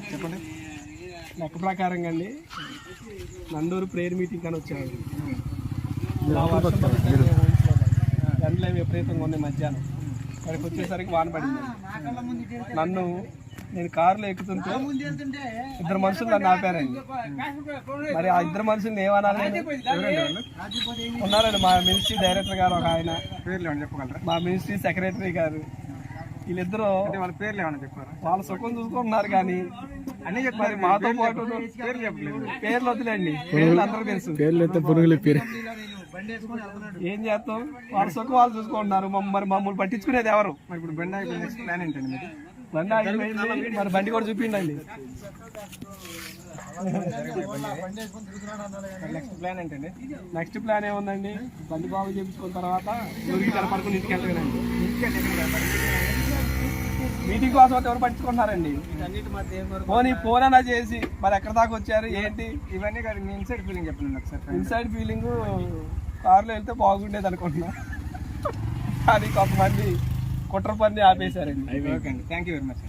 చెప్పండి. లెక్క ప్రకారంగా అండి నందూరు ప్రేయర్ మీటింగ్ అని వచ్చాడు. ఎండలు విపరీతంగా ఉన్నాయి. మధ్యాహ్నం అక్కడికి వచ్చేసరికి వాన పడింది. నేను కారులో ఎక్కుతుంటే ఇద్దరు మనుషులు నన్ను ఆపారండి. మరి ఆ ఇద్దరు మనుషులు ఏమనాలి ఉన్నారండి. మా మినిస్ట్రీ డైరెక్టర్ గారు ఒక ఆయన, చెప్పగలరా? మా మినిస్ట్రీ సెక్రటరీ గారు, వీళ్ళిద్దరూ వాళ్ళ పేర్లు ఏమన్నా చెప్పారు. వాళ్ళ సుఖం చూసుకుంటున్నారు కానీ అన్ని చెప్పారు. మాతో పాటు పేర్లు చెప్పలేదు. పేర్లు వద్దులేండి, పేర్లు అందరూ తెలుసు. ఏం చేస్తాం, వాళ్ళ సుఖం వాళ్ళు చూసుకుంటున్నారు. మరి మమ్మల్ని పట్టించుకునేది ఎవరు? మరి ఇప్పుడు బండి ఆగిపోయింది. నెక్స్ట్ ప్లాన్ ఏంటండి? మీరు బండి ఆగిపోయింది, మరి బండి కూడా చూపిండండి. నెక్స్ట్ ప్లాన్ ఏంటండి? నెక్స్ట్ ప్లాన్ ఏముందండి, బండి బాగు చేయించుకున్న తర్వాత ఊరికి కనపడుకుని ఇంటికి వెళ్ళగలండి. మీటింగ్ కోసం ఎవరు పట్టించుకుంటున్నారండి? ఫోన్ అన్నా చేసి మరి ఎక్కడ దాకా వచ్చారు ఏంటి ఇవన్నీ కాదు. మీ ఇన్సైడ్ ఫీలింగ్ చెప్పండి ఒకసారి. ఇన్సైడ్ ఫీలింగ్ కారులో వెళ్తే బాగుండేది అనుకుంటున్నా, కానీ కొంతమంది కుట్ర పని ఆపేశారండి. ఓకే అండి, థ్యాంక్ యూ వెరీ మచ్.